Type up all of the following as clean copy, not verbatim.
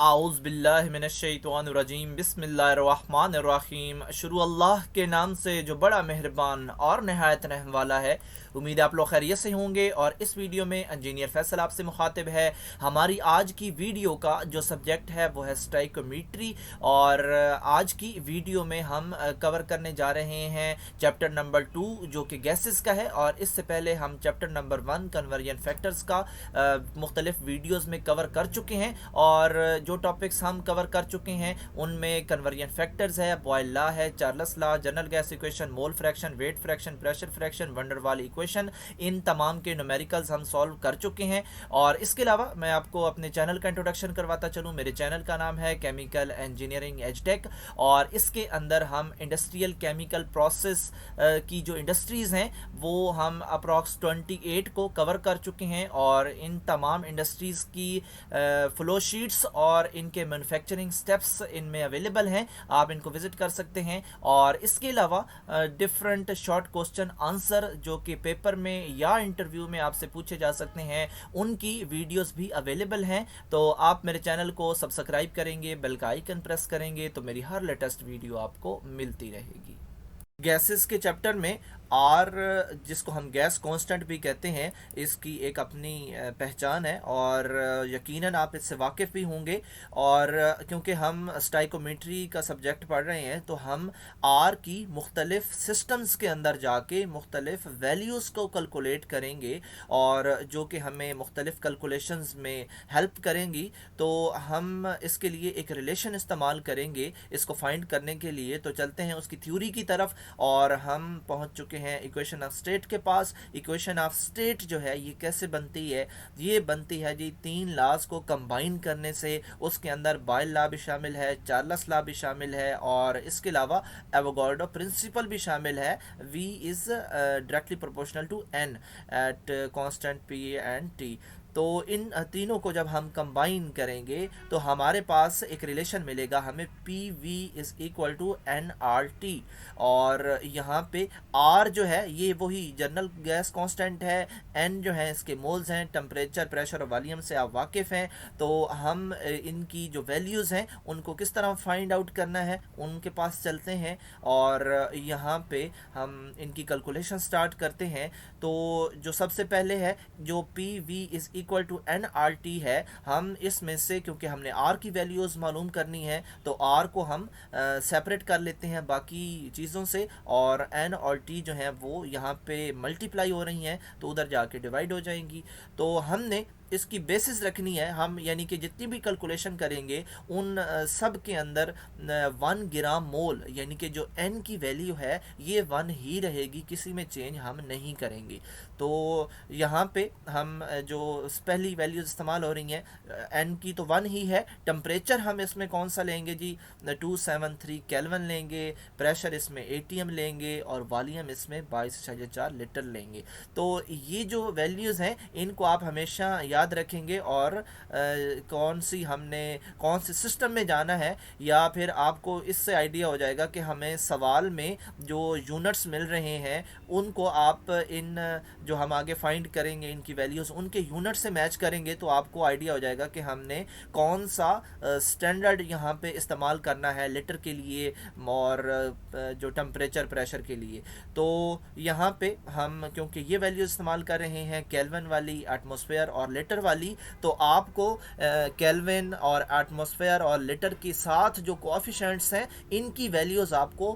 आउज़ बिल्लाहि मिनश्शैतानिर्रजीम बिस्मिल्लाहिर्रहमानिर्रहीम। शुरू अल्लाह के नाम से जो बड़ा मेहरबान और नहायत रहम वाला है। उम्मीद है आप लोग खैरियत से होंगे। और इस वीडियो में इंजीनियर फैसल आपसे मुखातिब है। हमारी आज की वीडियो का जो सब्जेक्ट है वो है स्टाइकोमेट्री। और आज की वीडियो में हम कवर करने जा रहे हैं चैप्टर नंबर 2 जो कि गैसेस का है। और इससे पहले हम चैप्टर नंबर 1 कन्वर्जन फैक्टर्स का मुख्तलिफ वीडियोज़ में कवर कर चुके हैं। और जो टॉपिक्स हम कवर कर चुके हैं उनमें कन्वर्जन फैक्टर्स है, बॉयल लॉ है, Charles law, general gas equation, mole fraction, weight fraction, pressure fraction, van der Waals equation, इन तमाम के न्यूमेरिकल्स हम सॉल्व कर चुके हैं। और इसके अलावा मैं आपको अपने चैनल का इंट्रोडक्शन करवाता चलूँ। मेरे चैनल का नाम है केमिकल इंजीनियरिंग एजटेक। और इसके अंदर हम इंडस्ट्रियल केमिकल प्रोसेस की जो इंडस्ट्रीज़ हैं वो हम अप्रॉक्स 28 को कवर कर चुके हैं। और इन तमाम इंडस्ट्रीज़ की फ्लो शीट्स और इनके मैन्युफैक्चरिंग स्टेप्स इनमें अवेलेबल हैं, आप इनको विज़िट कर सकते हैं। और इसके अलावा डिफरेंट शॉर्ट क्वेश्चन आंसर जो कि पेपर में या इंटरव्यू में आपसे पूछे जा सकते हैं उनकी वीडियोस भी अवेलेबल हैं। तो आप मेरे चैनल को सब्सक्राइब करेंगे, बेल का आइकन प्रेस करेंगे तो मेरी हर लेटेस्ट वीडियो आपको मिलती रहेगी। गैसेस के चैप्टर में आर, जिसको हम गैस कांस्टेंट भी कहते हैं, इसकी एक अपनी पहचान है। और यकीनन आप इससे वाकिफ़ भी होंगे। और क्योंकि हम स्टाइकोमेट्री का सब्जेक्ट पढ़ रहे हैं तो हम आर की मुख्तलिफ सिस्टम्स के अंदर जाके मुख्तलिफ वैल्यूज़ को कैलकुलेट करेंगे और जो कि हमें मुख्तलिफ कैलकुलेशंस में हेल्प करेंगी। तो हम इसके लिए एक रिलेशन इस्तेमाल करेंगे इसको फाइंड करने के लिए। तो चलते हैं उसकी थ्योरी की तरफ। और हम पहुंच चुके हैं इक्वेशन ऑफ स्टेट के पास। इक्वेशन ऑफ स्टेट जो है ये कैसे बनती है? ये बनती है जी तीन लॉज को कंबाइन करने से। उसके अंदर बॉयल लॉ भी शामिल है, चार्ल्स लॉ भी शामिल है और इसके अलावा एवोगाड्रो प्रिंसिपल भी शामिल है। V is directly proportional to N at constant P and T। तो इन तीनों को जब हम कंबाइन करेंगे तो हमारे पास एक रिलेशन मिलेगा हमें, PV is equal to NRT। और यहाँ पे R जो है ये वही जनरल गैस कांस्टेंट है, N जो है इसके मोल्स हैं, टेम्परेचर, प्रेशर और वॉल्यूम से आप वाकिफ़ हैं। तो हम इनकी जो वैल्यूज़ हैं उनको किस तरह फाइंड आउट करना है उनके पास चलते हैं और यहाँ पे हम इनकी कैलकुलेशन स्टार्ट करते हैं। तो जो सबसे पहले है जो PV is equal to NRT है, हम इसमें से क्योंकि हमने R की वैल्यूज़ मालूम करनी है तो R को हम सेपरेट कर लेते हैं बाकी चीज़ों से। और N और T जो हैं वो यहाँ पे मल्टीप्लाई हो रही हैं तो उधर जाके डिवाइड हो जाएंगी। तो हमने इसकी बेसिस रखनी है हम, यानी कि जितनी भी कैलकुलेशन करेंगे उन सब के अंदर 1 ग्राम मोल यानी कि जो N की वैल्यू है ये 1 ही रहेगी, किसी में चेंज हम नहीं करेंगे। तो यहाँ पे हम जो पहली वैल्यूज इस्तेमाल हो रही हैं N की तो 1 ही है। टेम्परेचर हम इसमें कौन सा लेंगे जी? 273 केल्विन लेंगे। प्रेशर इसमें ATM लेंगे और वॉल्यूम इसमें 22.4 लीटर लेंगे। तो ये जो वैल्यूज़ हैं इनको आप हमेशा याद रखेंगे। और कौन से सिस्टम में जाना है, या फिर आपको इससे आइडिया हो जाएगा कि हमें सवाल में जो यूनिट्स मिल रहे हैं उनको आप इन जो हम आगे फाइंड करेंगे इनकी वैल्यूज़ उनके यूनिट से मैच करेंगे तो आपको आइडिया हो जाएगा कि हमने कौन सा स्टैंडर्ड यहाँ पे इस्तेमाल करना है लीटर के लिए और जो टेम्परेचर, प्रेशर के लिए। तो यहाँ पे हम क्योंकि ये वैल्यू इस्तेमाल कर रहे हैं केल्विन वाली, एटमॉस्फेयर और लीटर वाली, तो आपको केल्विन और एटमॉस्फेयर और लीटर के साथ जो कोएफिशिएंट्स हैं इनकी वैल्यूज़ आपको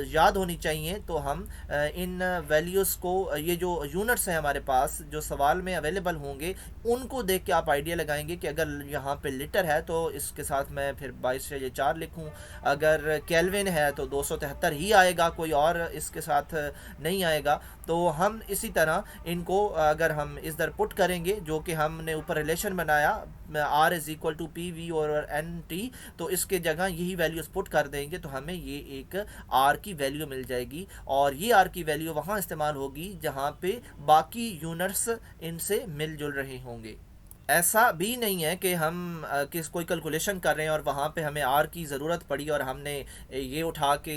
याद होनी चाहिए। तो हम इन वैल्यूज़ को, ये जो यूनिट्स हैं हमारे पास जो सवाल में अवेलेबल होंगे उनको देख के आप आइडिया लगाएंगे कि अगर यहाँ पे लीटर है तो इसके साथ मैं फिर 22.4 लिखूँ, अगर केल्विन है तो 273 ही आएगा, कोई और इसके साथ नहीं आएगा। तो हम इसी तरह इनको अगर हम इस दर पुट करेंगे जो कि हमने ऊपर रिलेशन बनाया R is equal to PV और NT, तो इसके जगह यही वैल्यूज़ पुट कर देंगे तो हमें ये एक R की वैल्यू मिल जाएगी। और ये R की वैल्यू वहाँ इस्तेमाल होगी जहाँ पे बाकी यूनिट्स इनसे मिलजुल रहे होंगे। ऐसा भी नहीं है कि हम किस कोई कैलकुलेशन कर रहे हैं और वहाँ पे हमें आर की ज़रूरत पड़ी और हमने ये उठा के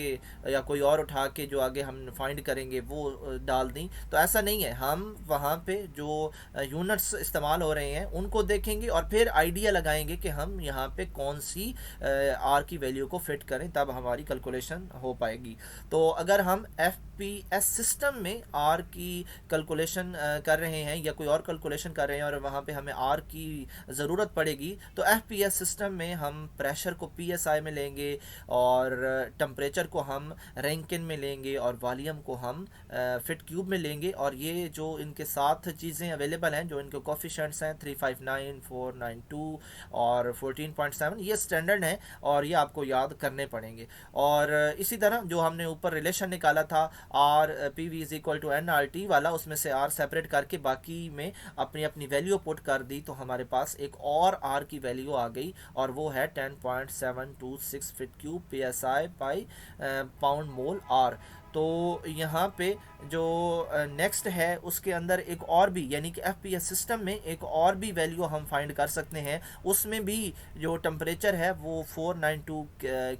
या कोई और उठा के जो आगे हम फाइंड करेंगे वो डाल दी। तो ऐसा नहीं है, हम वहाँ पे जो यूनिट्स इस्तेमाल हो रहे हैं उनको देखेंगे और फिर आइडिया लगाएंगे कि हम यहाँ पे कौन सी आर की वैल्यू को फिट करें, तब हमारी कैलकुलेशन हो पाएगी। तो अगर हम एफ पी एस सिस्टम में आर की कैलकुलेशन कर रहे हैं या कोई और कैलकुलेशन कर रहे हैं और वहाँ पे हमें आर की ज़रूरत पड़ेगी, तो एफ पी एस सिस्टम में हम प्रेशर को पी एस आई में लेंगे और टम्परेचर को हम रैंकिन में लेंगे और वॉल्यूम को हम फिट क्यूब में लेंगे। और ये जो इनके साथ चीज़ें अवेलेबल हैं, जो इनके कोफिशेंट्स हैं 359, 492 और 14.7, ये स्टैंडर्ड हैं और ये आपको याद करने पड़ेंगे। और इसी तरह जो हमने ऊपर रिलेशन निकाला था R P V is equal to N R T वाला, उसमें से आर सेपरेट करके बाकी में अपनी अपनी वैल्यू पुट कर दी, तो हमारे पास एक और आर की वैल्यू आ गई और वो है 10.726 feet cube P S I by pound mole R. तो यहाँ पे जो नेक्स्ट है उसके अंदर एक और भी, यानी कि एफ पी एस सिस्टम में एक और भी वैल्यू हम फाइंड कर सकते हैं। उसमें भी जो टम्परेचर है वो 492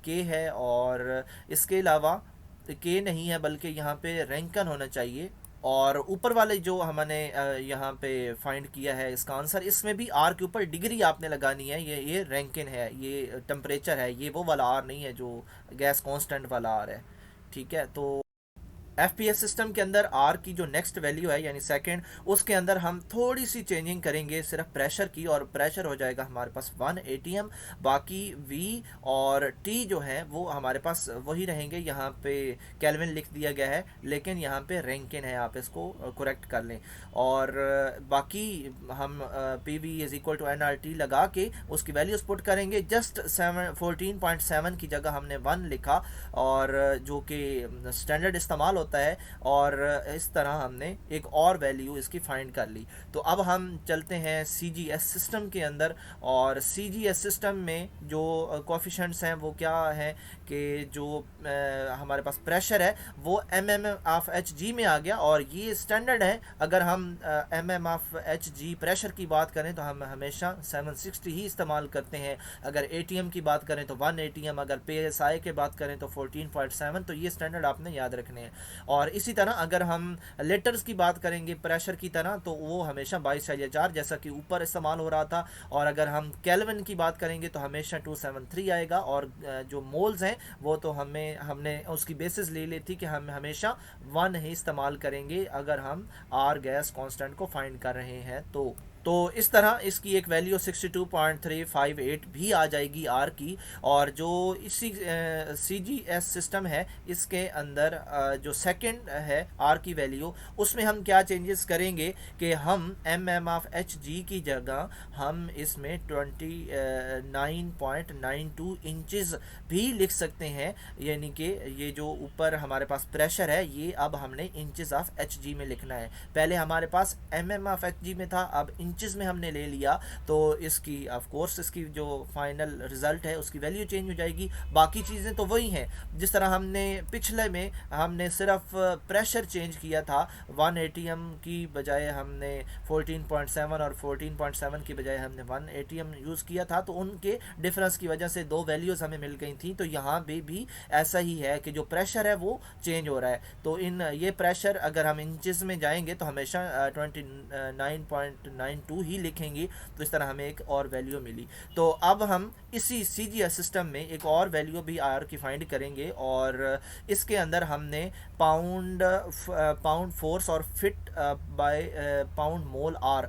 के है और इसके अलावा के नहीं है बल्कि यहाँ पे रैंकन होना चाहिए। और ऊपर वाले जो हमने यहाँ पे फाइंड किया है इसका आंसर, इसमें भी आर के ऊपर डिग्री आपने लगानी है। ये रैंकिन है, ये टेम्परेचर है, ये वो वाला आर नहीं है जो गैस कांस्टेंट वाला आर है। ठीक है, तो एफ पी एस सिस्टम के अंदर आर की जो नेक्स्ट वैल्यू है यानी सेकंड, उसके अंदर हम थोड़ी सी चेंजिंग करेंगे सिर्फ प्रेशर की, और प्रेशर हो जाएगा हमारे पास 1 एटीएम। बाकी वी और टी जो है वो हमारे पास वही रहेंगे। यहाँ पे केल्विन लिख दिया गया है लेकिन यहाँ पे रैंकिन है, आप इसको करेक्ट कर लें। और बाकी हम P V is equal to N R T लगा के उसकी वैल्यूज पुट करेंगे। जस्ट 14.7 की जगह हमने 1 लिखा और जो कि स्टैंडर्ड इस्तेमाल होता है, और इस तरह हमने एक और वैल्यू इसकी फाइंड कर ली। तो अब हम चलते हैं सी जी एस सिस्टम के अंदर, और सी जी एस सिस्टम में जो कोफिशेंट्स हैं वो क्या है कि जो हमारे पास प्रेशर है वो M M of H G में आ गया, और ये स्टैंडर्ड है। अगर हम M M of H G pressure की बात करें तो हम हमेशा 760 ही इस्तेमाल करते हैं। अगर ए टी एम की बात करें तो 1 ATM, अगर पी एस आई की बात करें तो 14.7। तो ये स्टैंडर्ड आपने याद रखने हैं। और इसी तरह अगर हम लीटर्स की बात करेंगे प्रेशर की तरह तो वो हमेशा 22/4 जैसा कि ऊपर इस्तेमाल हो रहा था। और अगर हम केल्विन की बात करेंगे तो हमेशा 273 आएगा। और जो मोल्स हैं वो तो हमने उसकी बेसिस ले ली थी कि हम हमेशा 1 ही इस्तेमाल करेंगे अगर हम आर गैस कांस्टेंट को फाइंड कर रहे हैं। तो इस तरह इसकी एक वैल्यू 62.358 भी आ जाएगी आर की। और जो इसी सी जी एस सिस्टम है इसके अंदर जो सेकंड है आर की वैल्यू, उसमें हम क्या चेंजेस करेंगे कि हम M M of H G की जगह हम इसमें 29.92 इंचज़ भी लिख सकते हैं। यानी कि ये जो ऊपर हमारे पास प्रेशर है ये अब हमने इंचज़ ऑफ एच जी में लिखना है। पहले हमारे पास M M of H G में था, अब इंचज़ में हमने ले लिया। तो इसकी ऑफ कोर्स इसकी जो फाइनल रिजल्ट है उसकी वैल्यू चेंज हो जाएगी। बाकी चीज़ें तो वही हैं। जिस तरह हमने पिछले में हमने सिर्फ प्रेशर चेंज किया था, 1 ATM की बजाय हमने 14.7 और 14.7 की बजाय हमने 1 ATM यूज़ किया था, तो उनके डिफरेंस की वजह से 2 वैल्यूज़ हमें मिल गई थी। तो यहाँ पे भी ऐसा ही है कि जो प्रेशर है वो चेंज हो रहा है। तो ये प्रेशर अगर हम इंचज़ में जाएंगे तो हमेशा 29.92 ही लिखेंगे। तो इस तरह हमें एक और वैल्यू मिली। तो अब हम इसी सी जी एस सिस्टम में एक और वैल्यू भी आर की फाइंड करेंगे, और इसके अंदर हमने पाउंड फोर्स और feet by pound mole R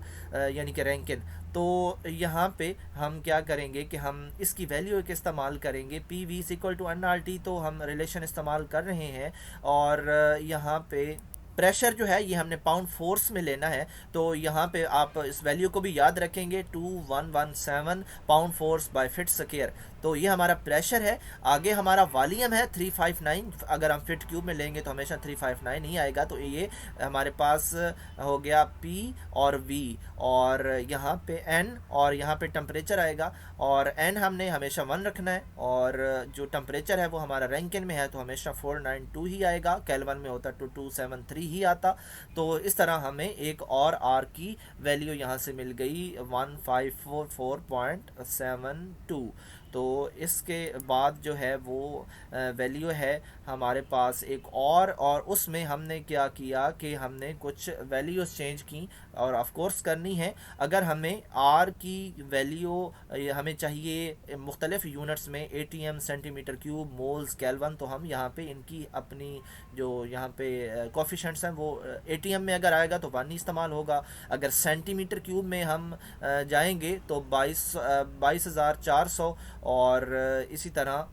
यानी कि रैंकिन। तो यहाँ पे हम क्या करेंगे कि हम इसकी वैल्यू एक इस्तेमाल करेंगे, P V is equal to N R T. तो हम रिलेशन इस्तेमाल कर रहे हैं, और यहाँ पे प्रेशर जो है ये हमने पाउंड फोर्स में लेना है। तो यहाँ पे आप इस वैल्यू को भी याद रखेंगे, 2117 pound force by fit square. तो ये हमारा प्रेशर है। आगे हमारा वॉल्यूम है 359। अगर हम फिट क्यूब में लेंगे तो हमेशा 359 ही आएगा। तो ये हमारे पास हो गया P और V, और यहाँ पे N, और यहाँ पे टेम्परेचर आएगा। और N हमने हमेशा 1 रखना है, और जो टेम्परेचर है वो हमारा रैंकिन में है तो हमेशा 492 ही आएगा। केल्विन में होता 2273 ही आता। तो इस तरह हमें एक और आर की वैल्यू यहाँ से मिल गई 1544.72। तो इसके बाद जो है वो वैल्यू है हमारे पास एक और उसमें हमने क्या किया कि हमने कुछ वैल्यूज़ चेंज की और ऑफ कोर्स करनी है। अगर हमें आर की वैल्यू हमें चाहिए मुख्तलिफ यूनिट्स में ATM, centimetre cube, moles, kelvin, तो हम यहाँ पे इनकी अपनी जो यहाँ पे कोफिशेंट्स हैं वो एटीएम में अगर आएगा तो 1 इस्तेमाल होगा। अगर सेंटीमीटर क्यूब में हम जाएंगे तो 22,400 और इसी तरह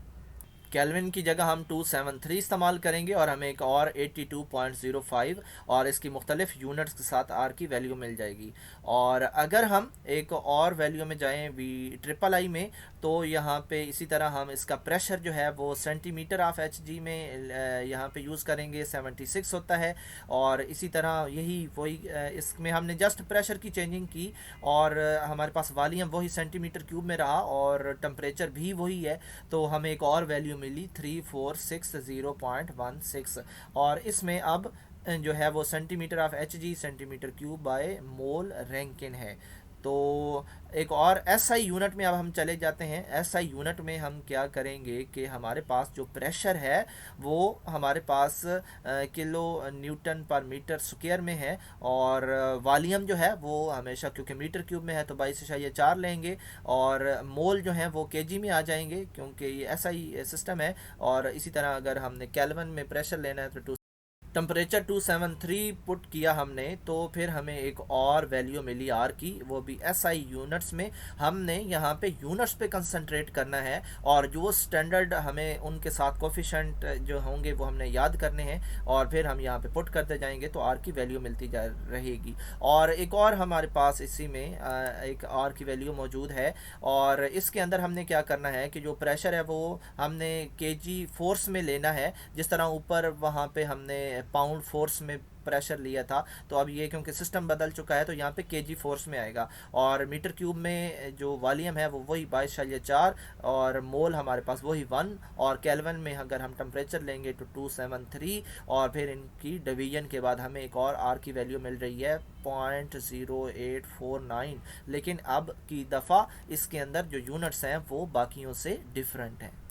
केल्विन की जगह हम 273 इस्तेमाल करेंगे और हमें एक और 82.05 और इसकी मुख्तलिफ यूनिट्स के साथ आर की वैल्यू मिल जाएगी। और अगर हम एक और वैल्यू में जाएं VIII में, तो यहाँ पे इसी तरह हम इसका प्रेशर जो है वो सेंटीमीटर ऑफ HG में यहाँ पे यूज़ करेंगे, 76 होता है। और इसी तरह यही वही इसमें हमने जस्ट प्रेशर की चेंजिंग की और हमारे पास वॉल्यूम वही सेंटीमीटर क्यूब में रहा और टेम्परेचर भी वही है, तो हमें एक और वैल्यू मिली 3460.16। और इसमें अब जो है वो centimetre of HG centimetre cube by mole Rankine है। तो एक और SI यूनिट में अब हम चले जाते हैं। SI यूनिट में हम क्या करेंगे कि हमारे पास जो प्रेशर है वो हमारे पास किलो न्यूटन पर मीटर स्क्वायर में है और वॉल्यूम जो है वो हमेशा क्योंकि मीटर क्यूब में है तो 22.4 लेंगे और मोल जो है वो केजी में आ जाएंगे क्योंकि ये SI सिस्टम है। और इसी तरह अगर हमने केल्विन में प्रेशर लेना है तो टेम्परेचर 273 पुट किया हमने, तो फिर हमें एक और वैल्यू मिली आर की, वो भी SI यूनिट्स में। हमने यहाँ पे यूनिट्स पे कंसंट्रेट करना है और जो स्टैंडर्ड हमें उनके साथ कोफिशेंट जो होंगे वो हमने याद करने हैं और फिर हम यहाँ पे पुट करते जाएंगे तो आर की वैल्यू मिलती जा रहेगी। और एक और हमारे पास इसी में एक आर की वैल्यू मौजूद है और इसके अंदर हमने क्या करना है कि जो प्रेशर है वो हमने केजी फोर्स में लेना है। जिस तरह ऊपर वहाँ पे हमने पाउंड फोर्स में प्रेशर लिया था, तो अब ये क्योंकि सिस्टम बदल चुका है तो यहाँ पे केजी फोर्स में आएगा। और मीटर क्यूब में जो वॉल्यूम है वो वही 22.4 और मोल हमारे पास वही 1 और केल्विन में अगर हम टेम्परेचर लेंगे तो 273 और फिर इनकी डिवीजन के बाद हमें एक और आर की वैल्यू मिल रही है 0.0849। लेकिन अब की दफ़ा इसके अंदर जो यूनिट्स हैं वो बाकियों से डिफरेंट हैं।